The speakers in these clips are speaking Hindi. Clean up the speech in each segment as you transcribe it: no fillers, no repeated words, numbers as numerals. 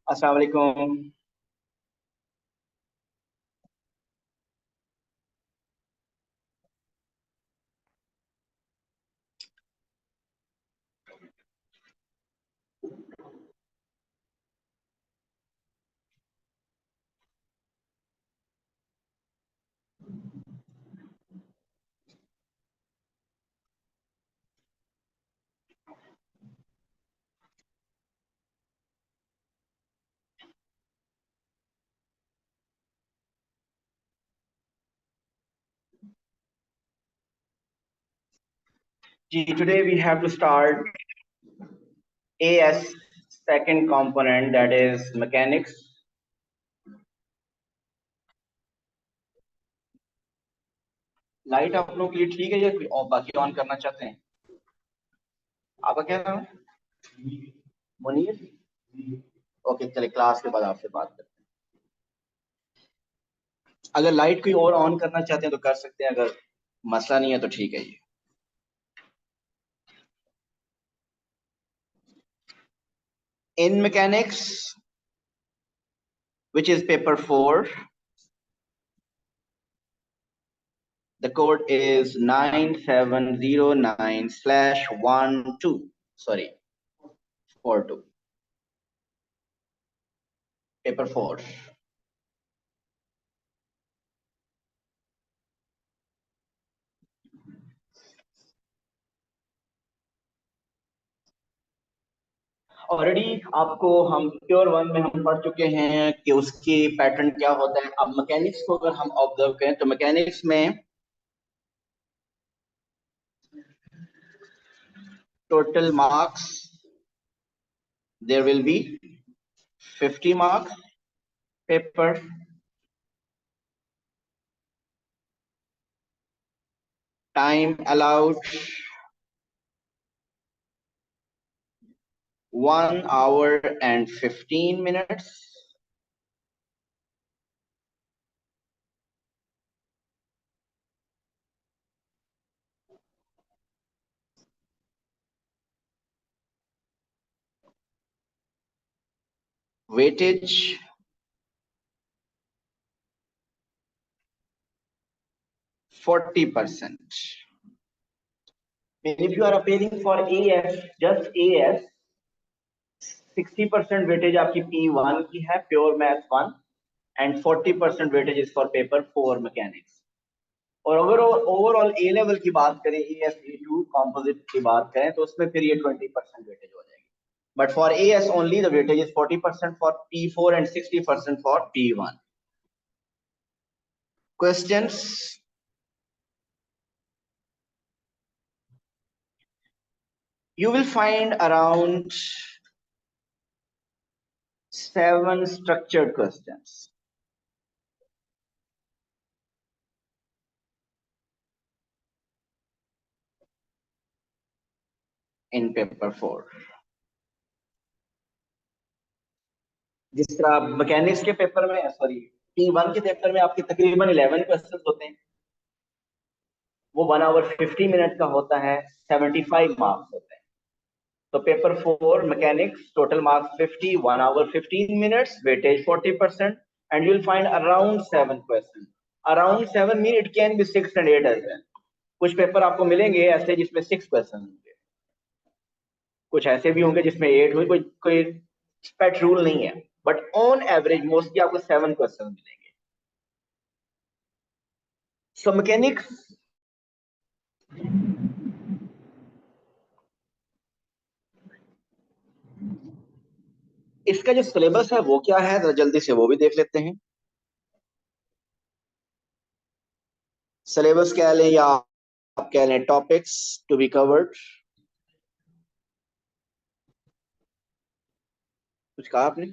अस्सलाम वालेकुम। Today we have to start AS second component, that is mechanics. Light आप लोगों के लिए ठीक है या कोई और बाकी ऑन करना चाहते हैं? आपका क्या नाम है? मुनीर। ओके, चलिए क्लास के बाद आपसे बात करते हैं। अगर लाइट कोई और ऑन करना चाहते हैं तो कर सकते हैं, अगर मसला नहीं है तो ठीक है। ये in mechanics, which is paper 4, the code is 9709/12, sorry, 42, paper 4. Already आपको हम प्योर वन में हम पढ़ चुके हैं कि उसकी पैटर्न क्या होता है। अब मैकेनिक्स को अगर हम ऑब्जर्व करें तो मैकेनिक्स में total marks there will be 50 marks paper, time allowed 1 hour and 15 minutes. Weightage 40%. And if you are appearing for AS, just AS, 60% weightage आपकी P1 की है, pure math 1, and 40% weightage is for paper 4 mechanics. और अगर ओवरऑल ए लेवल की बात करें, AS A2 कॉम्पोजिट की बात करें तो उसमें फिर ये 20% weightage हो जाएगी. But for AS only the weightage is 40% for P4 and 60% for P1. Questions? You will find around 7 structured questions. In paper 4. जिस तरह मैकेनिक्स के पेपर में, सॉरी, P1 के पेपर में आपके तकरीबन 11 क्वेश्चंस होते हैं, वो 1 hour 50 मिनट का होता है, 75 मार्क्स होते हैं. तो paper 4 mechanics total marks 50, 1 hour 15 minutes, weightage 40%, and you'll find around 7 questions. Around 7 mean it can be 6 and 8 as well. कुछ पेपर आपको मिलेंगे ऐसे जिसमें 6 क्वेश्चन होंगे, कुछ ऐसे भी होंगे जिसमें 8 हुए, कोई स्पेट रूल नहीं है, बट ऑन एवरेज मोस्टली आपको 7 क्वेश्चन मिलेंगे. सो मैकेनिक्स इसका जो सिलेबस है वो क्या है, जल्दी से वो भी देख लेते हैं. सिलेबस कह लें या आप कह लें टॉपिक्स टू बी कवर्ड. कुछ कहा आपने?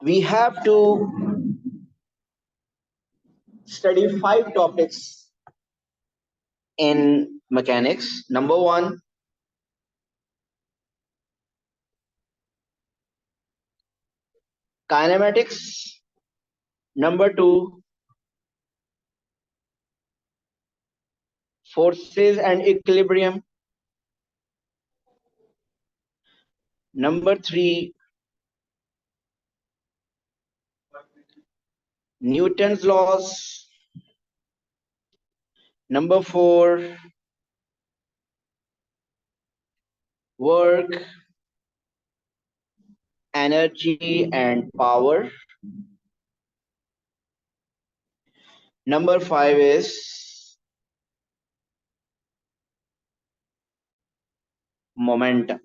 We have to study 5 topics in mechanics. Number 1, kinematics. Number 2, forces and equilibrium. Number 3, Newton's laws. Number 4, work, energy and power. Number 5 is momentum.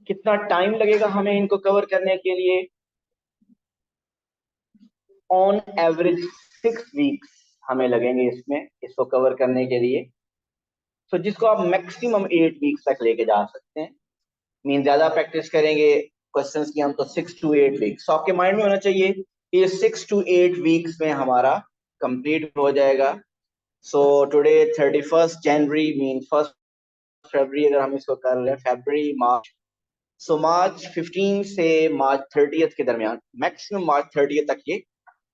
कितना टाइम लगेगा हमें इनको कवर करने के लिए? ऑन एवरेज 6 वीक्स हमें लगेंगे इसको कवर करने के लिए। तो जिसको आप मैक्सिमम 8 वीक्स तक लेके जा सकते हैं। मीन ज्यादा प्रैक्टिस करेंगे क्वेश्चंस की हम तो 6 to 8 वीक्स। तो आपके माइंड में होना चाहिए कि ये 6 to 8 वीक्स में हमारा कंप्लीट हो जाएगा। सो टुडे 31 जनवरी मीन 1 फरवरी, अगर हम इसको कर रहे हैं फरवरी मार्च, सो मार्च 15 से मार्च 30 के दरमियान, मैक्सिमम मार्च 30 तक ये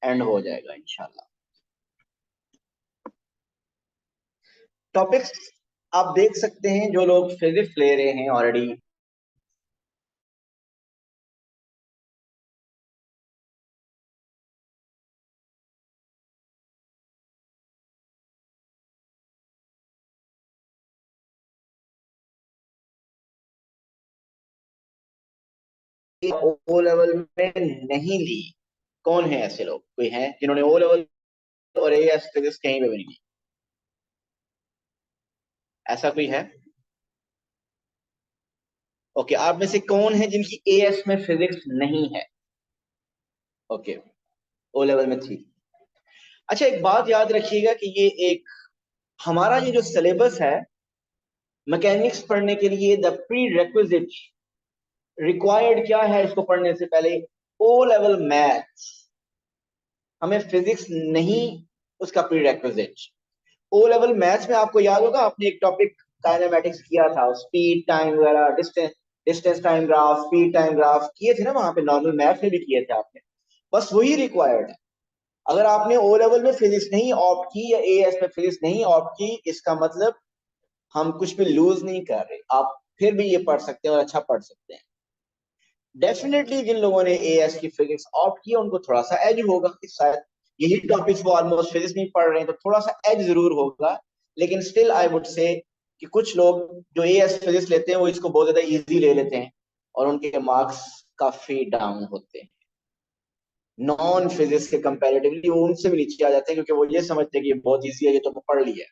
एंड हो जाएगा इंशाल्लाह। टॉपिक्स आप देख सकते हैं जो लोग फिजिक्स ले रहे हैं ऑलरेडी। ओ लेवल में नहीं ली, कौन है ऐसे लोग? कोई है जिन्होंने ओ लेवल और एएस फिजिक्स कहीं पे भी नहीं ली? ऐसा कोई है? ओके, आप में से कौन है जिनकी एएस में फिजिक्स नहीं है? ओके, ओ लेवल में थी। अच्छा, एक बात याद रखिएगा कि ये एक हमारा ये जो सिलेबस है मैकेनिक्स पढ़ने के लिए, द प्री रिक्विजिट रिक्वायर्ड क्या है इसको पढ़ने से पहले? O level maths. हमें फिजिक्स नहीं, उसका prerequisite. O level maths में आपको याद होगा आपने एक टॉपिक काइनेमेटिक्स किया था, स्पीड टाइम वगैरह, distance distance time graph, speed time graph किए थे ना वहां पे, नॉर्मल मैथ्स में भी किए थे आपने। बस वही रिक्वायर्ड है। अगर आपने ओ लेवल में फिजिक्स नहीं ऑप्ट की या एएस में फिजिक्स नहीं ऑप्ट की, इसका मतलब हम कुछ भी लूज नहीं कर रहे, आप फिर भी ये पढ़ सकते हैं और अच्छा पढ़ सकते हैं। डेफिनेटली जिन लोगों ने एएस की फिजिक्स ऑप्ट किया उनको थोड़ा सा एज होगा कि शायद यही टॉपिक्स वो ऑलमोस्ट फिजिक्स नहीं पढ़ रहे हैं, तो थोड़ा सा एज जरूर होगा। लेकिन स्टिल आई वुड से कि कुछ लोग जो एएस फिजिक्स लेते हैं वो इसको बहुत ज्यादा इजी ले लेते हैं और उनके मार्क्स काफी डाउन होते हैं। नॉन फिजिक्स के कंपैरेटिवली वो उनसे भी नीचे आ जाते हैं क्योंकि वो ये समझते हैं कि ये बहुत ईजी है, ये तो पढ़ लिया है।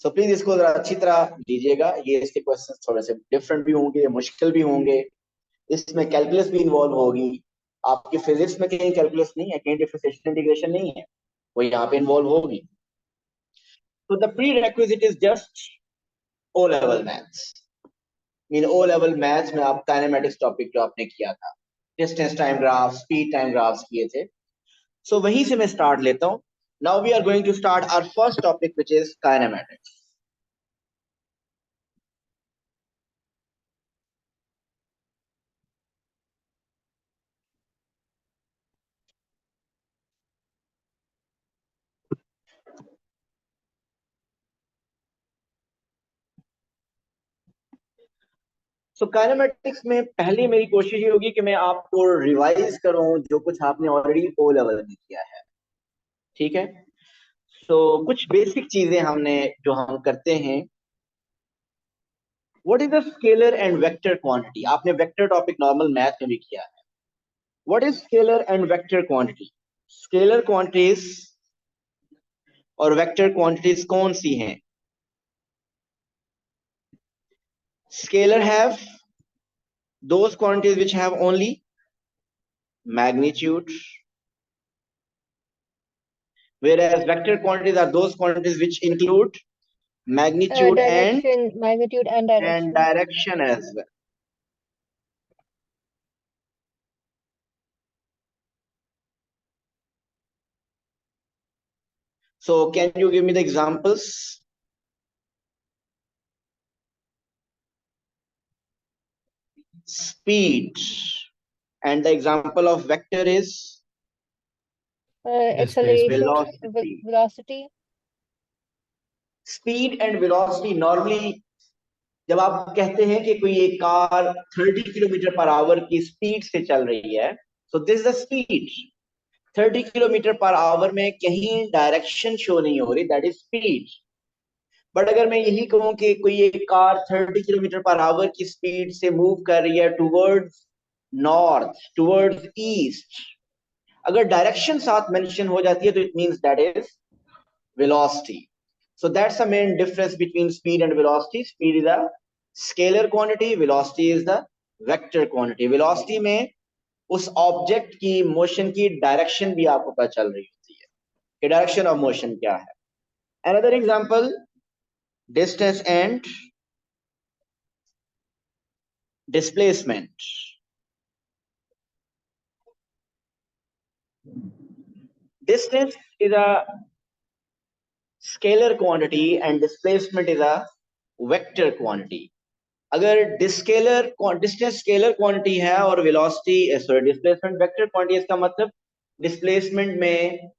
सो प्लीज इसको जरा अच्छी तरह लीजिएगा। ये इसके क्वेश्चन थोड़े से डिफरेंट भी होंगे, मुश्किल भी होंगे, इसमें कैलकुलस भी इन्वॉल्व होगी। आपकी फिजिक्स में कहीं कैलकुलस नहीं है, कहीं डिफरेंशिएशन इंटीग्रेशन नहीं है, वो यहाँ पे इन्वॉल्व होगी। तो the prerequisite is just O level maths. Mean O level maths में आप काइनेमेटिक्स टॉपिक जो आपने किया था, distance time graph, speed time graphs किए थे, सो वहीं से मैं स्टार्ट लेता हूँ। Now we are going to start our first topic which is kinematics. So kinematics में पहली मेरी कोशिश ये होगी कि मैं आपको रिवाइज करूं जो कुछ आपने ऑलरेडी ओ लेवल में किया है। ठीक है? कुछ बेसिक चीजें हमने जो हम करते हैं। What is the scalar and vector quantity? आपने वेक्टर टॉपिक नॉर्मल मैथ में भी किया है। What is scalar and vector quantity? Scalar quantities और वेक्टर क्वांटिटीज कौन सी हैं? Scalar have those quantities which have only magnitude, whereas vector quantities are those quantities which include magnitude Direction, magnitude and and direction. direction as well. So can you give me the examples? Speed and the example of vector is Acceleration, velocity. velocity. Speed and velocity normally जब आप कहते हैं कि कोई एक कार 30 किलोमीटर पर आवर की स्पीड से चल रही है, so this the speed 30 kilometre per our में कहीं डायरेक्शन शो नहीं हो रही, दैट इज स्पीड। बट अगर मैं यही कहूं कि कोई एक कार 30 किलोमीटर पर आवर की स्पीड से मूव कर रही है टुवर्ड्स नॉर्थ, टुवर्ड्स ईस्ट, अगर डायरेक्शन साथ मेंशन हो जाती है तो it means that is velocity. So that's the main difference between speed and velocity. Speed is a scalar quantity, velocity is the vector quantity. Velocity में उस ऑब्जेक्ट की मोशन की डायरेक्शन भी आपको पता चल रही होती है कि डायरेक्शन ऑफ मोशन क्या है। Another example, distance and displacement. Distance is a scalar quantity and displacement is a vector quantity. अगर डिस्टेंस स्केलर क्वांटिटी है और velocity sorry displacement vector quantity, इसका मतलब डिस्प्लेसमेंट में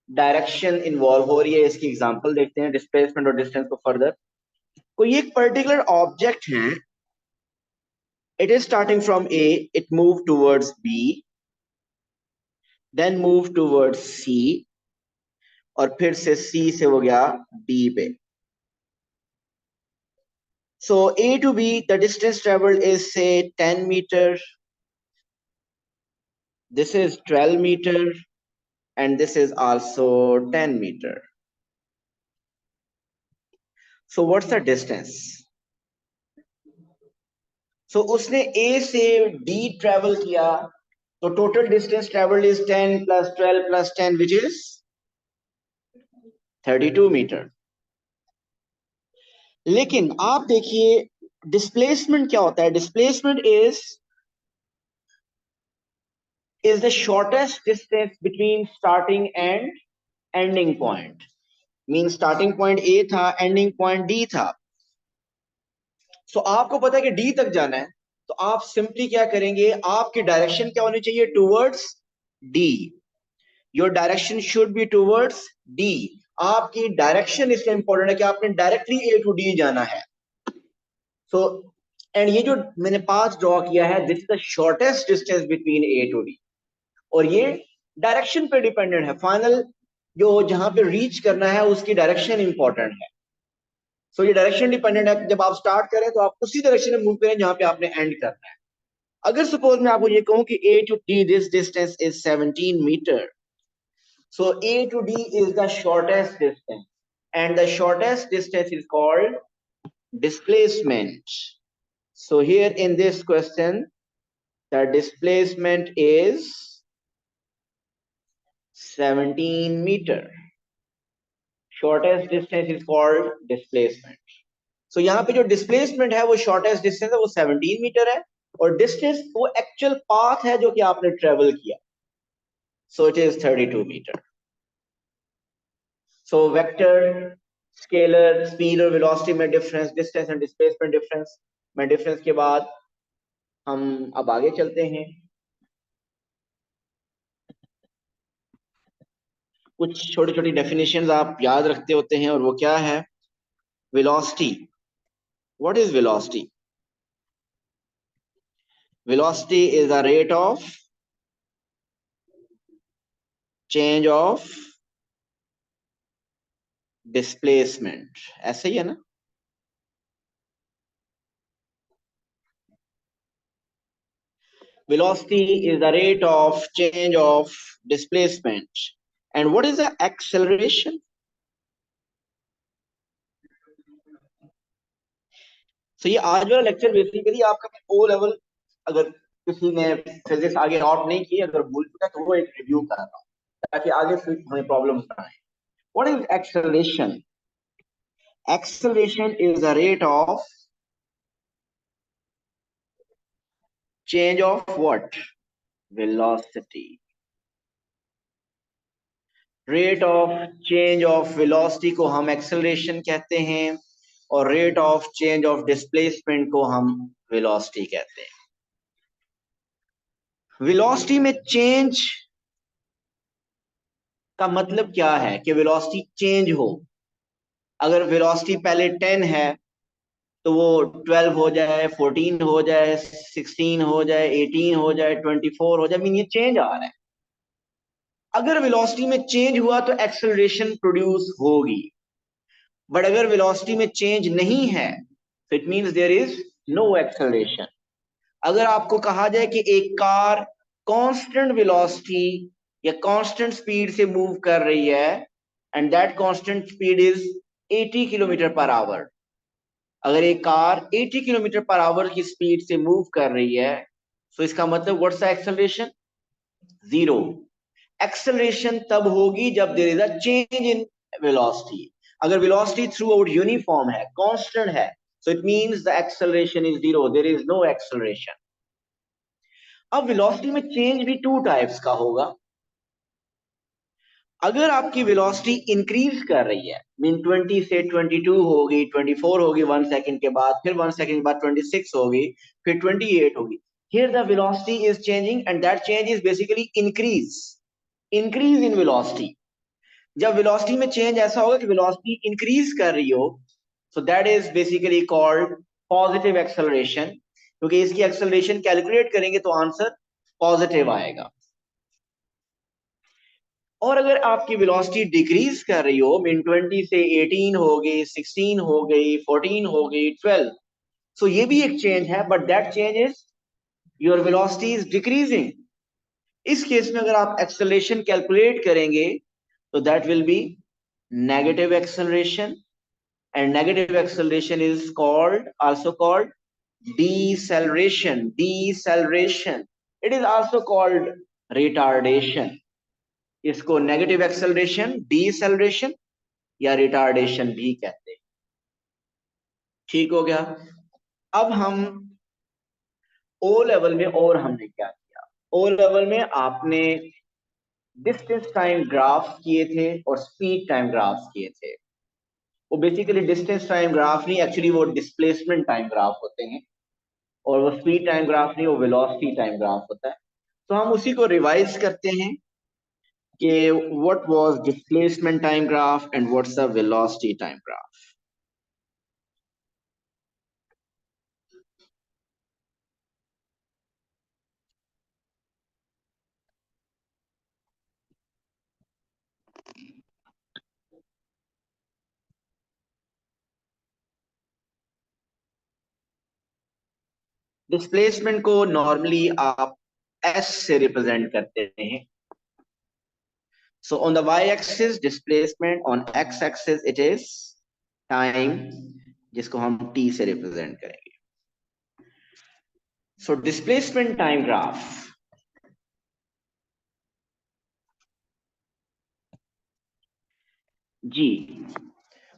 डायरेक्शन इन्वॉल्व हो रही है। इसकी एग्जांपल देखते हैं डिस्प्लेसमेंट और डिस्टेंस को फर्दर। कोई एक पर्टिकुलर ऑब्जेक्ट है, it is starting from A, it move towards B, then move towards C, और फिर से सी से हो गया डी पे। So A to B, the distance traveled is say 10 meter. This is 12 meter, and this is also 10 meter. So what's the distance? So उसने A से D travel किया, तो total distance traveled is 10 plus 12 plus 10, which is 32 meter. लेकिन आप देखिए डिस्प्लेसमेंट क्या होता है। Displacement is the shortest distance between starting and ending point. Means starting point A था, ending point D था। So आपको पता है कि D तक जाना है, तो आप सिंपली क्या करेंगे, आपकी डायरेक्शन क्या होनी चाहिए, towards D। Your direction should be towards D। आपकी डायरेक्शन इसलिए इंपॉर्टेंट है कि आपने डायरेक्टली A टू D जाना है। सो एंड ये जो मैंने पाथ ड्रॉ किया है, this is the shortest distance between A to D, और ये डायरेक्शन पे डिपेंडेंट है। फाइनल जो जहां पे रीच करना है उसकी डायरेक्शन इंपॉर्टेंट है। सो ये डायरेक्शन डिपेंडेंट है। जब आप स्टार्ट करें तो आप उसी डायरेक्शन में मूव करें जहां पे आपने एंड करना है। अगर सपोज मैं आपको ये कहूं कि A to D this distance is 17 metre, so A to D is the shortest distance and the shortest distance is called displacement. So here in this question, the displacement is 17 meter. Shortest distance is called displacement. So यहाँ पे जो displacement है वो shortest distance है, वो 17 मीटर है, और distance वो actual path है जो कि आपने travel किया, so it is 32 meter. So vector, scalar, speed और velocity में difference, distance and displacement difference में difference के बाद हम अब आगे चलते हैं। कुछ छोटी छोटी डेफिनेशंस आप याद रखते होते हैं, और वो क्या है, velocity. What is velocity? Velocity is the rate of change of displacement, ऐसे ही है ना। Velocity is the rate of change of displacement. And what is the acceleration? तो ये आज वाला लेक्चर बेसिकली आपका ओ लेवल, अगर किसी ने फिजिक्स आगे नोट नहीं की, अगर भूल चुका तो वो एक रिव्यू कर रहा हूँ ताकि आगे फिर हमें प्रॉब्लम ना आए। What is acceleration? Acceleration is the rate of change of what? Velocity. Rate of change of velocity को हम acceleration कहते हैं, और rate of change of displacement को हम velocity कहते हैं। वेलोसिटी में चेंज का मतलब क्या है कि वेलोसिटी चेंज हो। अगर वेलोसिटी पहले 10 है तो वो 12 हो जाए, 14 हो जाए, 16 हो जाए, 18 हो जाए, 24 हो जाए, मीन ये चेंज आ रहा है। अगर वेलोसिटी में चेंज हुआ तो एक्सेलरेशन प्रोड्यूस होगी। बट अगर वेलोसिटी में चेंज नहीं है तो it means there is no acceleration. अगर आपको कहा जाए कि एक कार कांस्टेंट वेलोसिटी या कांस्टेंट स्पीड से मूव कर रही है and that constant speed is 80 kilometre per hour. अगर एक कार 80 किलोमीटर पर आवर की स्पीड से मूव कर रही है तो इसका मतलब what's the acceleration? Zero. Acceleration तब होगी जब there is a change in velocity. अगर वेलोसिटी थ्रू आउट यूनिफॉर्म है, कांस्टेंट है, so it means the acceleration is zero, there is no acceleration. अब वेलोसिटी में चेंज भी टू टाइप्स का होगा। अगर आपकी वेलोसिटी इंक्रीज कर रही है, मीन 20 से 22 होगी, 24 होगी 1 सेकंड के बाद, फिर 1 सेकंड के बाद 26 होगी, फिर 28 होगी, here the velocity is changing and that change is basically increase in velocity. जब वेलोसिटी में चेंज ऐसा होगा कि वेलोसिटी इंक्रीज कर रही हो, so that is basically called positive acceleration, क्योंकि इसकी एक्सेलरेशन कैलकुलेट करेंगे तो आंसर पॉजिटिव आएगा। और अगर आपकी वेलोसिटी डिक्रीज कर रही हो, मीन 20 से 18 हो गई, 16 हो गई, 14 हो गई, 12, सो ये भी एक चेंज है, but that change is your velocity is decreasing. इस केस में अगर आप एक्सेलरेशन कैलकुलेट करेंगे तो that will be negative acceleration, and negative acceleration is also called deceleration. It is also called retardation. इसको नेगेटिव एक्सेलरेशन, डीसेलरेशन या रिटार्डेशन भी कहते हैं। ठीक हो गया। अब हम ओ लेवल में और हमने क्या किया? ओ लेवल में आपने डिस्टेंस टाइम ग्राफ किए थे और स्पीड टाइम ग्राफ किए थे। वो बेसिकली डिस्टेंस टाइम ग्राफ नहीं, एक्चुअली वो डिस्प्लेसमेंट टाइम ग्राफ होते हैं, और वो स्पीड टाइम ग्राफ नहीं, वो वेलोसिटी टाइम ग्राफ होता है। तो हम उसी को रिवाइज करते हैं कि what was displacement time graph and what's the velocity time graph. Displacement को नॉर्मली आप एस से रिप्रेजेंट करते हैं। So on the Y axis displacement, on X axis it is time, जिसको हम टी से रिप्रेजेंट करेंगे। सो डिस्प्लेसमेंट टाइम ग्राफ, जी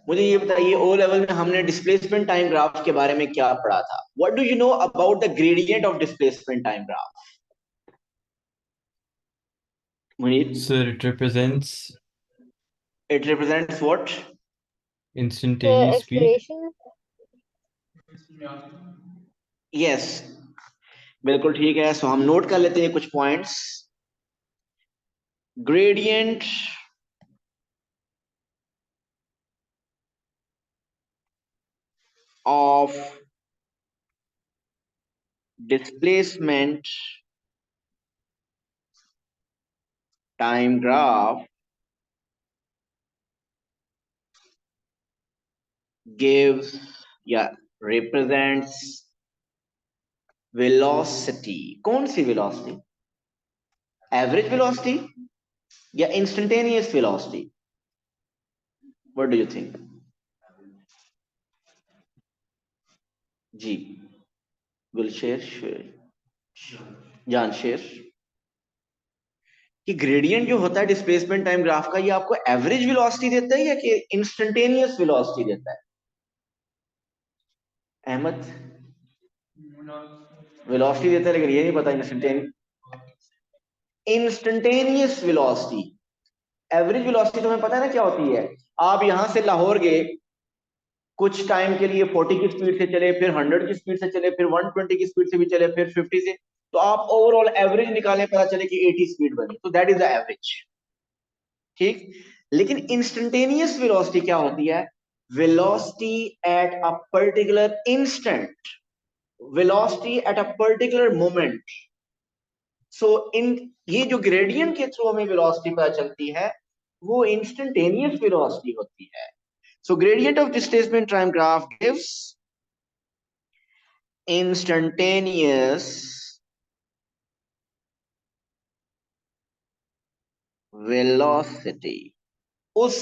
मुझे ये बताइए, ओ लेवल में हमने डिस्प्लेसमेंट टाइम ग्राफ के बारे में क्या पढ़ा था? What do you know about the gradient of displacement time graph? Munir, Sir, it represents it represents what? instantaneous The speed. acceleration. Yes, बिल्कुल ठीक है। सो हम नोट कर लेते हैं कुछ points. Gradient of displacement time graph gives या represents velocity। कौन सी वेलोसिटी? एवरेज वेलोसिटी या instantaneous velocity? What do you think? जी गुलशेर, जान शेर, कि ग्रेडियंट जो होता है डिस्प्लेसमेंट टाइम ग्राफ का, ये आपको एवरेज वेलोसिटी देता है या कि इंस्टेंटेनियस वेलोसिटी देता है? अहमद, वेलोसिटी देता है लेकिन ये नहीं पता इंस्टेंटेनियस वेलोसिटी। एवरेज वेलोसिटी तुम्हें पता है ना क्या होती है? आप यहां से लाहौर गए, कुछ टाइम के लिए 40 की स्पीड से चले, फिर 100 की स्पीड से चले, फिर 120 की स्पीड से भी चले, फिर 50 से, तो आप ओवरऑल एवरेज निकालें, पता चले कि 80 स्पीड बनी, तो दैट इज द एवरेज। ठीक, लेकिन इंस्टेंटेनियस वेलोसिटी क्या होती है? Velocity at a particular instant, velocity at a particular moment. So in ये जो ग्रेडियंट के थ्रू हमें वेलोसिटी पता चलती है, वो इंस्टेंटेनियस वेलोसिटी होती है। So gradient of displacement time graph gives instantaneous velocity, उस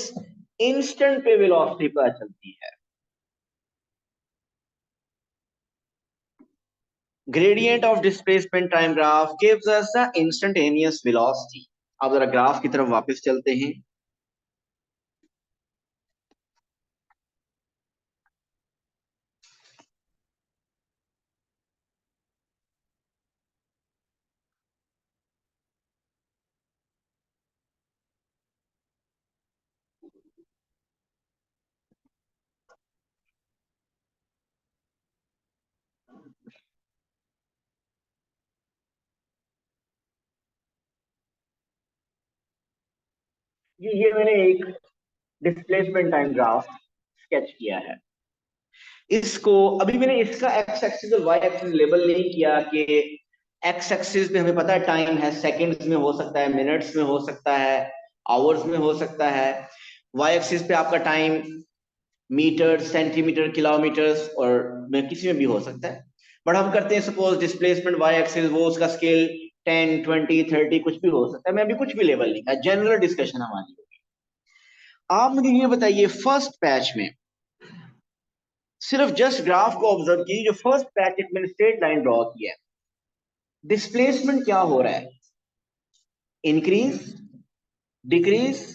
इंस्टेंट पे वेलोसिटी पता चलती है। Gradient of displacement time graph gives us the instantaneous velocity. अब जरा ग्राफ की तरफ वापस चलते हैं। ये मैंने एक डिस्प्लेसमेंट टाइम ग्राफ स्केच किया है। इसको अभी मैंने इसका एक्स एक्सिस और वाई एक्सिस लेबल नहीं किया कि एक्स एक्सिस पे हमें पता है टाइम है, सेकंड्स में हो सकता है, मिनट्स में हो सकता है, आवर्स में हो सकता है। वाई एक्सिस पे आपका टाइम मीटर, सेंटीमीटर, किलोमीटर्स और में किसी में भी हो सकता है। बट हम करते हैं सपोज डिस्प्लेसमेंट वाई एक्सिस, वो उसका स्केल 10, 20, 30 कुछ भी हो सकता है। मैं अभी कुछ भी लेवल नहीं किया, जनरल डिस्कशन हमारी होगी। आप मुझे ये बताइए, फर्स्ट पैच में सिर्फ जस्ट ग्राफ को ऑब्जर्व कीजिए, जो फर्स्ट पैच एक मैंने स्ट्रेट लाइन ड्रॉ किया है, डिस्प्लेसमेंट क्या हो रहा है? इंक्रीज, डिक्रीज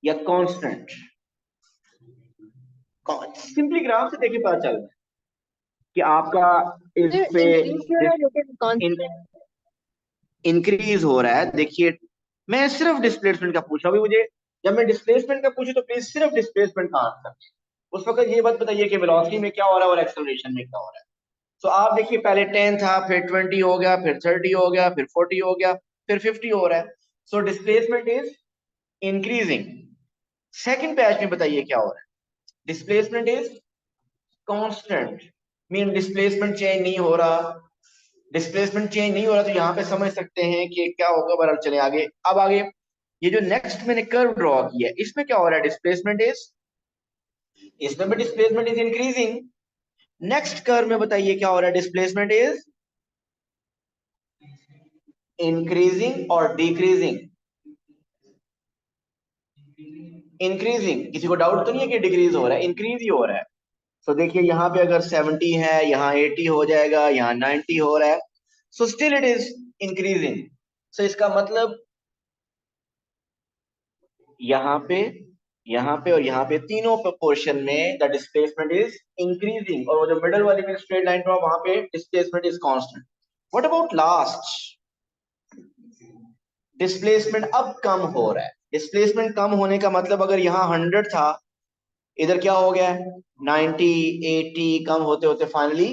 या कांस्टेंट? सिंपली ग्राफ से देखिए पता चल रहा है कि आपका इस Sir, पे increase your written constant. Increase हो रहा है। देखिए, मैं सिर्फ डिस्प्लेसमेंट का पूछ रहा हूँ अभी मुझे। जब मैं डिस्प्लेसमेंट का पूछूं तो प्लीज सिर्फ डिस्प्लेसमेंट का आंसर। उस वक्त ये बात बताइए कि वेलोसिटी में क्या हो रहा है और एक्सेलरेशन में क्या हो रहा है। तो आप देखिए, पहले 10 था, फिर 20 हो गया, फिर 30 हो गया, फिर 40 हो गया, फिर 50 हो रहा है। So displacement is increasing. Second patch में बताइए क्या हो रहा है? Displacement is constant, mean displacement change नहीं हो रहा। डिस्प्लेसमेंट चेंज नहीं हो रहा तो यहाँ पे समझ सकते हैं कि क्या होगा। बराबर, चले आगे। अब आगे ये जो नेक्स्ट मैंने कर्व ड्रॉ किया है, इसमें क्या हो रहा है? डिस्प्लेसमेंट इज, इसमें भी displacement is increasing. Next curve में बताइए क्या हो रहा है? डिस्प्लेसमेंट इज इंक्रीजिंग और डिक्रीजिंग? इंक्रीजिंग। किसी को डाउट तो नहीं है कि डिक्रीज हो रहा है? इंक्रीज ही हो रहा है। तो देखिए, यहाँ पे अगर 70 है, यहाँ 80 हो जाएगा, यहाँ 90 हो रहा है। So still it is increasing. So इसका मतलब यहाँ पे, यहाँ पे और यहाँ पे तीनों पोर्शन में द डिस्प्लेसमेंट इज इंक्रीजिंग, और वो जो मिडल वाली में स्ट्रेट लाइन ड्रॉ, वहां पे displacement is constant. What about last? Displacement अब कम हो रहा है। डिस्प्लेसमेंट कम होने का मतलब, अगर यहाँ 100 था, इधर क्या हो गया? 90, 80, कम होते होते फाइनली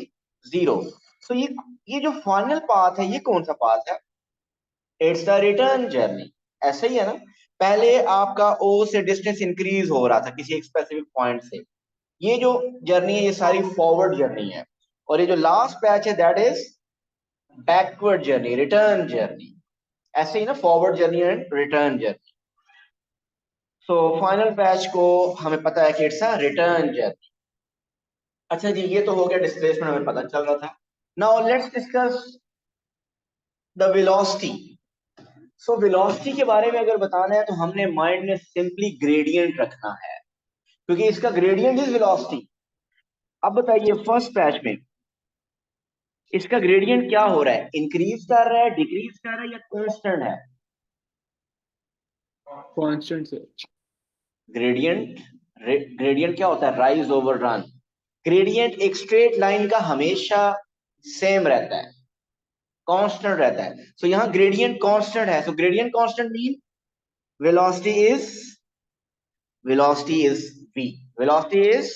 0। सो ये जो फाइनल पाथ है, ये कौन सा पाथ है? It's the return journey. ऐसा ही है ना? पहले आपका ओ से डिस्टेंस इंक्रीज हो रहा था किसी एक स्पेसिफिक पॉइंट से। ये जो जर्नी है, ये सारी फॉरवर्ड जर्नी है। और ये जो लास्ट पैच है, that is backward journey, return journey. ऐसे ही ना, forward journey and return journey. So final patch को हमें पता है कि इट्स अ रिटर्न जर्नी। अच्छा जी, ये तो हो गया डिस्प्लेसमेंट, हमें पता चल रहा था। Now let's discuss the velocity. So velocity के बारे में अगर बताना है तो हमने माइंड में सिंपली ग्रेडियंट रखना है, क्योंकि इसका ग्रेडियंट इज वेलोसिटी। अब बताइए, फर्स्ट पैच में इसका ग्रेडियंट क्या हो रहा है? इंक्रीज कर रहा है, डिक्रीज कर रहा है या कांस्टेंट है? कांस्टेंट से। ग्रेडियंट, ग्रेडियंट क्या होता है? Rise over run. ग्रेडियंट एक स्ट्रेट लाइन का हमेशा सेम रहता है, कांस्टेंट रहता है। सो यहाँ ग्रेडियंट कांस्टेंट है। So gradient constant mean velocity is, velocity is v, velocity is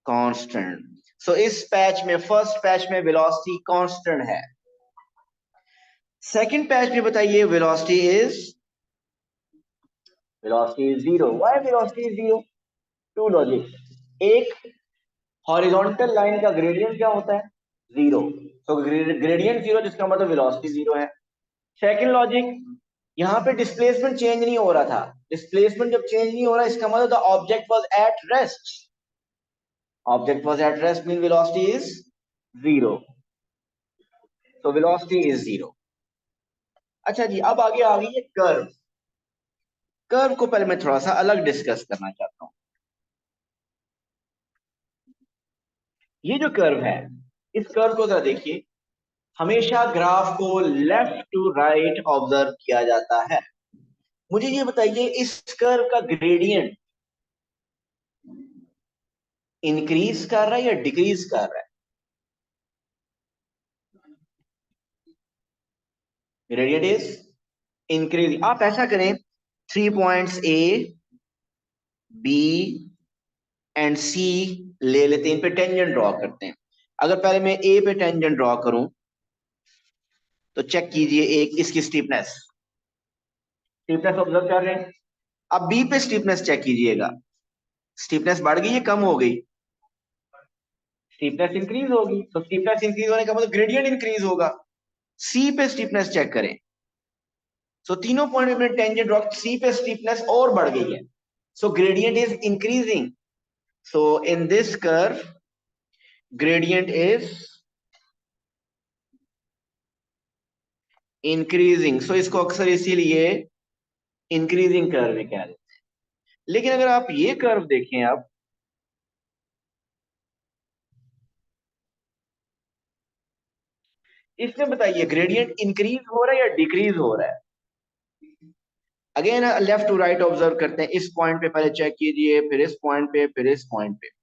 constant। So इस पैच में, फर्स्ट पैच में वेलोसिटी कांस्टेंट है। सेकंड पैच में बताइए velocity is zero. Why velocity is zero? Two logic. एक हॉरिजॉन्टल लाइन का ग्रेडियंट क्या होता है? जीरो। तो ग्रेडियंट जीरो जिसका मतलब वेलोसिटी जीरो है। सेकंड लॉजिक, यहाँ पे डिस्प्लेसमेंट चेंज नहीं हो रहा था। डिस्प्लेसमेंट जब चेंज नहीं हो रहा इसका मतलब the object was at rest. Object was at rest mean velocity is zero. तो वेलोसिटी इज जीरो। अच्छा जी, अब आगे आ गई है कर्व। कर्व को पहले मैं थोड़ा सा अलग डिस्कस करना चाहता हूं। ये जो कर्व है, इस कर्व को जरा देखिए। हमेशा ग्राफ को लेफ्ट टू राइट ऑब्जर्व किया जाता है। मुझे ये बताइए इस कर्व का ग्रेडियंट इंक्रीज कर रहा है या डिक्रीज कर रहा है? Gradient is increase. आप ऐसा करें, 3 पॉइंट्स ए बी एंड सी ले लेते हैं, इन पे टेंजेंट ड्रॉ करते हैं। अगर पहले मैं ए पे टेंजेंट ड्रॉ करूं तो चेक कीजिए एक इसकी स्टीपनेस। स्टीपनेस ऑब्जर्व कर रहे हैं। अब बी पे स्टीपनेस चेक कीजिएगा। स्टीपनेस बढ़ गई है कम हो गई? स्टीपनेस इंक्रीज होगी। तो स्टीपनेस इंक्रीज होने का मतलब ग्रेडियंट इंक्रीज होगा। सी पे स्टीपनेस चेक करें। सो तीनों पॉइंट में टेंजेंट ड्रॉ, सी पे स्टीपनेस और बढ़ गई है। So gradient is increasing. So in this curve gradient is increasing. So इसको अक्सर इसीलिए इंक्रीजिंग कर्व कह देते हैं। लेकिन अगर आप ये कर्व देखें, अब इसमें बताइए ग्रेडियंट इंक्रीज हो रहा है या डिक्रीज हो रहा है? Again left to right observe करते हैं। इस पॉइंट पे पहले चेक कीजिए, फिर इस पॉइंट पे, फिर इस पॉइंट पे।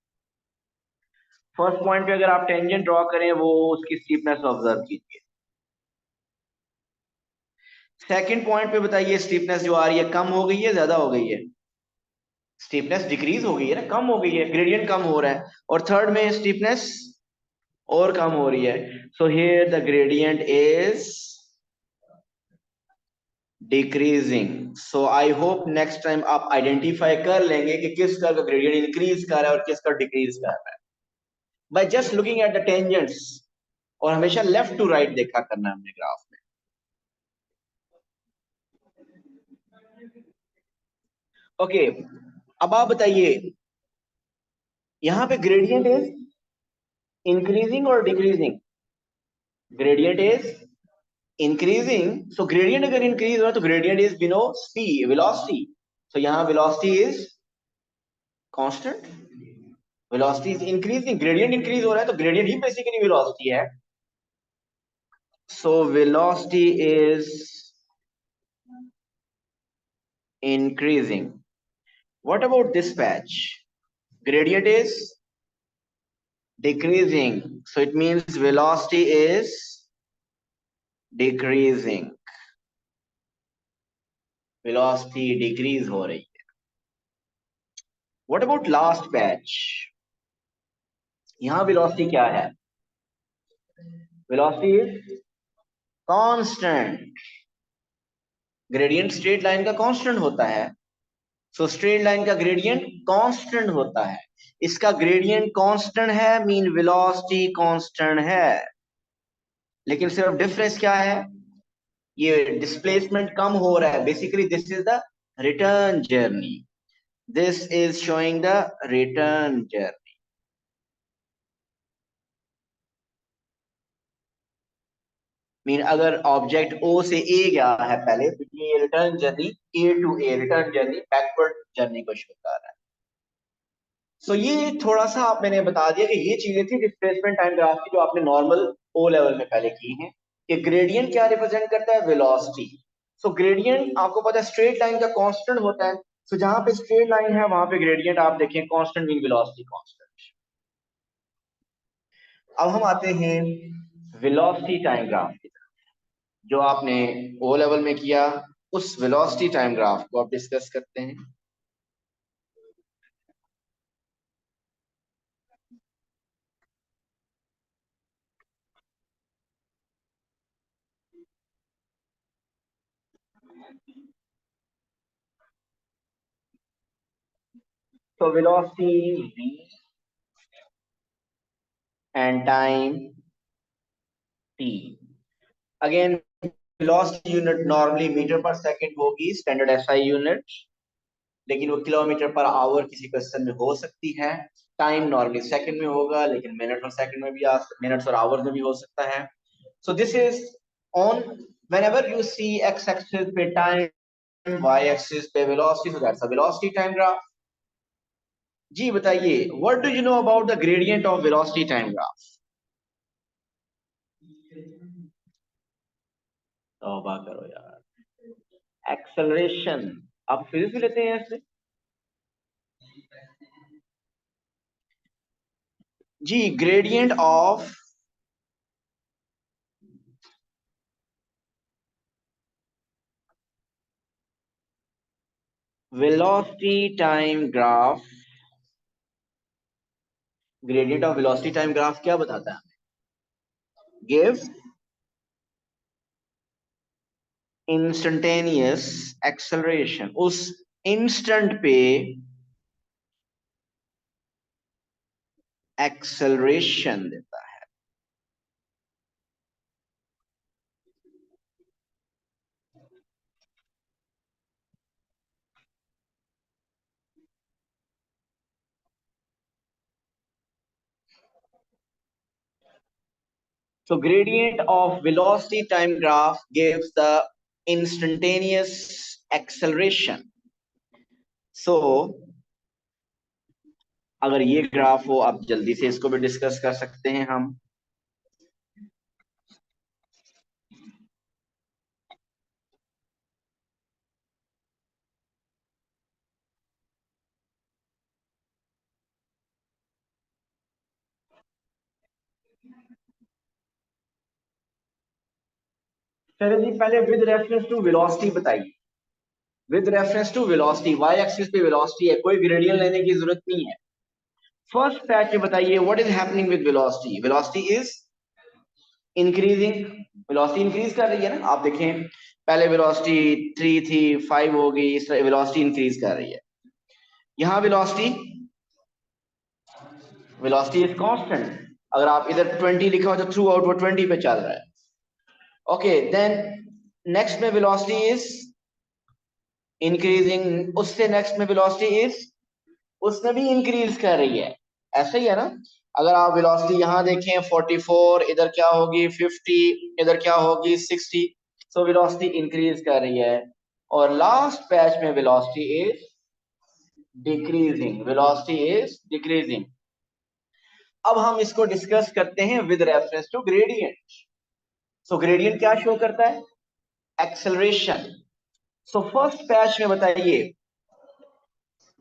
फर्स्ट पॉइंट पे अगर आप टेंजेंट ड्रॉ करें, वो उसकी स्टीपनेस ऑब्जर्व कीजिए। सेकंड पॉइंट पे बताइए स्टीपनेस जो आ रही है कम हो गई है ज्यादा हो गई है? स्टीपनेस डिक्रीज हो गई है ना, कम हो गई है, ग्रेडियंट कम हो रहा है। और थर्ड में स्टीपनेस और कम हो रही है। So here the gradient is decreasing. So I hope next time आप आइडेंटिफाई कर लेंगे कि किसका ग्रेडियंट इंक्रीज कर रहा है और किसका डिक्रीज कर रहा है, by just looking at the tangents. और हमेशा लेफ्ट टू राइट देखा करना है हमने ग्राफ में। ओके, अब आप बताइए यहां पे ग्रेडियंट इज इंक्रीजिंग और decreasing? Gradient is increasing. So gradient अगर इंक्रीज हो रहा है तो ग्रेडियंट इज बिनो स्पीड वेलोसिटी। सो यहां velocity is constant. Velocity is increasing, gradient increase हो रहा है तो ग्रेडियंट ही बेसिकली वेलोसिटी है। So velocity is increasing. What about this patch? Gradient is decreasing. So it means velocity is decreasing. Velocity decrease हो रही है। What about last patch? यहाँ velocity क्या है? Velocity is constant. Gradient straight line का constant होता है। So straight line का gradient constant होता है। इसका gradient constant है मीन velocity constant है। लेकिन सिर्फ डिफरेंस क्या है? ये डिस्प्लेसमेंट कम हो रहा है। Basically this is the return journey. This is showing the return journey. Mean अगर ऑब्जेक्ट ओ से ए गया है पहले तो ये return journey A to A, return journey backward journey को शो कर रहा है। सो ये थोड़ा सा आप मैंने बता दिया कि ये चीजें थी डिस्प्लेसमेंट टाइम ग्राफ की जो आपने नॉर्मल ओ लेवल में पहले की हैं। कि ग्रेडियंट क्या रिप्रेजेंट करता है? वेलोसिटी। सो ग्रेडियंट आपको पता है स्ट्रेट लाइन का कांस्टेंट होता है। सो जहां पे स्ट्रेट लाइन है वहां पे ग्रेडियंट आप देखें कांस्टेंट मीन वेलोसिटी कांस्टेंट। अब हम आते हैं वेलोसिटी टाइम ग्राफ की तरफ। जो आपने ओ लेवल में किया उस वेलोसिटी टाइम ग्राफ को आप डिस्कस करते हैं। So velocity v and time t. Again, velocity unit normally metre per second होगी, स्टैंडर्ड एसआई यूनिट, लेकिन वो किलोमीटर पर आवर किसी क्वेश्चन में हो सकती है। टाइम नॉर्मली सेकंड में होगा, लेकिन मिनट और सेकंड में भी मिनट्स और आवर्स में भी हो सकता है। So this is on whenever you see X axis पे टाइम, वाई एक्सिस पे velocity, so that's a velocity time graph. जी बताइए, what do you know about the gradient of velocity time graph? तौबा करो यार, एक्सेलरेशन आप फिजिक्स में लेते हैं ऐसे? जी, gradient of velocity time graph, gradient of velocity time graph क्या बताता है? गिव इंस्टेंटेनियस एक्सेलरेशन, उस इंस्टेंट पे एक्सेलरेशन देता है। So gradient of velocity time graph gives the instantaneous acceleration. So अगर ये ग्राफ हो, आप जल्दी से इसको भी डिस्कस कर सकते हैं हम। चलिए जी, पहले विद रेफरेंस टू वेलोसिटी बताइए। With reference to velocity, Y axis पे वेलोसिटी है, कोई ग्रेडियंट लेने की जरूरत नहीं है। फर्स्ट पैच में बताइए what is happening with velocity. Velocity is increasing, velocity increase कर रही है ना। आप देखें, पहले वेलोसिटी 3 थी, 5 हो गई, इस तरह वेलोसिटी इंक्रीज कर रही है। यहाँ वेलोसिटी इज कांस्टेंट। अगर आप इधर 20 लिखा हो तो थ्रू आउट वो 20 पे चल रहा है। ओके, देन नेक्स्ट में वेलोसिटी इज इंक्रीजिंग, उससे नेक्स्ट में वेलोसिटी इज, उसमें भी इंक्रीज कर रही है। ऐसे ही है ना। अगर आप वेलोसिटी यहाँ देखें 44, इधर क्या होगी 50, इधर क्या होगी 60। सो वेलोसिटी इंक्रीज कर रही है। और लास्ट पैच में velocity is decreasing, velocity is decreasing. अब हम इसको डिस्कस करते हैं with reference to gradient. So gradient क्या शो करता है? एक्सेलरेशन। सो फर्स्ट पैच में बताइए,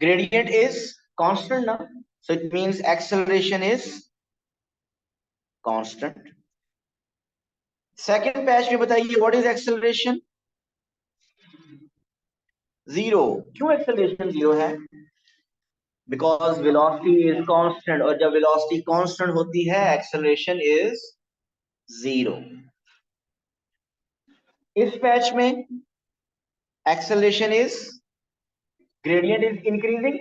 gradient is constant now, so it means acceleration is constant. Second patch में बताइए what is acceleration? Zero. क्यों acceleration zero है? Because velocity is constant, और जब velocity constant होती है acceleration is zero. इस पैच में acceleration is, gradient is increasing,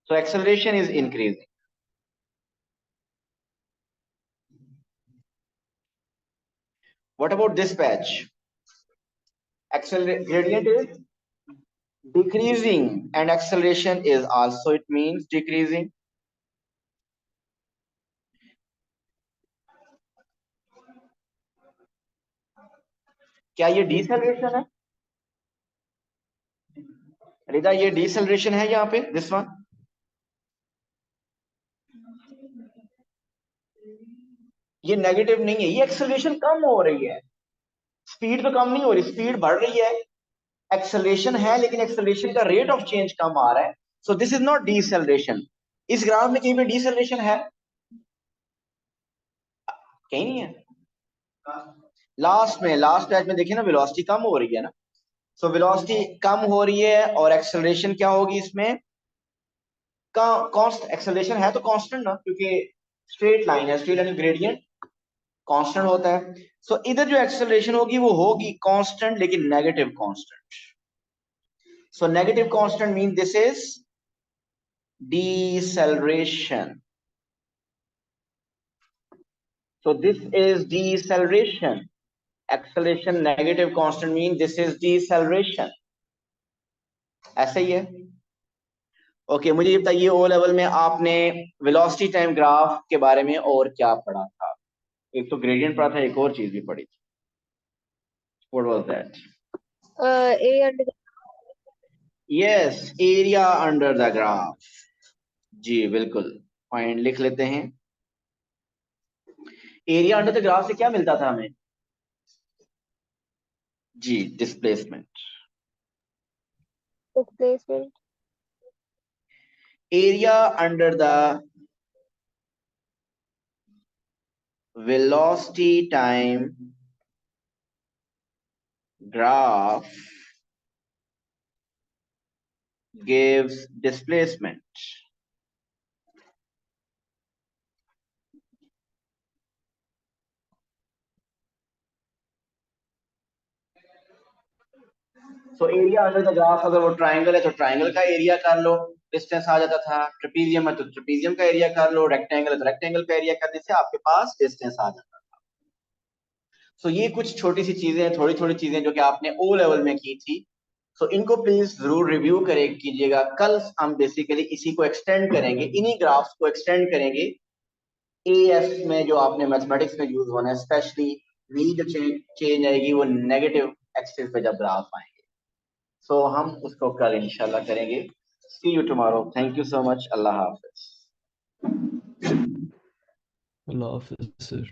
so acceleration is increasing. What about this patch? Gradient is decreasing and acceleration is also, it means decreasing. क्या ये डिसेलरेशन है? रिदा, ये डिसेलरेशन है यहाँ पे, दिस वन? ये नेगेटिव नहीं है, ये एक्सेलरेशन कम हो रही है। स्पीड तो कम नहीं हो रही, स्पीड बढ़ रही है। एक्सेलरेशन है, लेकिन एक्सेलरेशन का रेट ऑफ चेंज कम आ रहा है। So this is not deceleration. इस ग्राफ में कहीं पे डिसेलरेशन है? कहीं नहीं है। लास्ट पैच में देखिए ना, वेलोसिटी कम हो रही है ना। सो वेलोसिटी कम हो रही है और एक्सेलरेशन क्या होगी इसमें? एक्सेलरेशन है तो कांस्टेंट ना, क्योंकि स्ट्रेट लाइन है, स्ट्रेट लाइन ग्रेडियंट कांस्टेंट होता है। सो इधर जो एक्सेलरेशन होगी वो होगी कांस्टेंट, लेकिन negative constant. So negative constant mean this is deceleration. So this is deceleration. Acceleration negative constant mean this is deceleration. ऐसा ही है। ओके, मुझे ये बताइए ओ लेवल में आपने वेलोसिटी टाइम ग्राफ के बारे में और क्या पढ़ा था? एक तो ग्रेडियंट पढ़ा था, एक और चीज भी पढ़ी थी। What was that? A under the Yes, area under the graph. जी बिल्कुल, पॉइंट लिख लेते हैं। एरिया अंडर द ग्राफ से क्या मिलता था हमें? जी, displacement. displacement. Area under the velocity time graph gives displacement. So area under the graph, अगर वो ट्राइंगल है तो ट्राइंगल का एरिया कर लो, डिस्टेंस आ जाता था। ट्रेपीजियम है तो ट्रेपीजियम का एरिया कर लो, रेक्टेंगल है तो रेक्टेंगल का एरिया करने से आपके पास डिस्टेंस आ जाता था। सो ये कुछ छोटी सी चीजें, थोड़ी थोड़ी चीजें जो कि आपने ओ लेवल में की थी। सो इनको प्लीज जरूर रिव्यू करे कीजिएगा। कल हम बेसिकली इसी को एक्सटेंड करेंगे, इन्हीं ग्राफ्स को एक्सटेंड करेंगे एएस में, जो आपने मैथमेटिक्स में यूज होना है। स्पेशली वी जो चेंज आएगी वो नेगेटिव एक्सिस पे जब ग्राफ आएंगे। सो हम उसको कल इंशाल्लाह करेंगे। See you tomorrow. Thank you so much. अल्लाह हाफिज। Allah Hafiz, sir.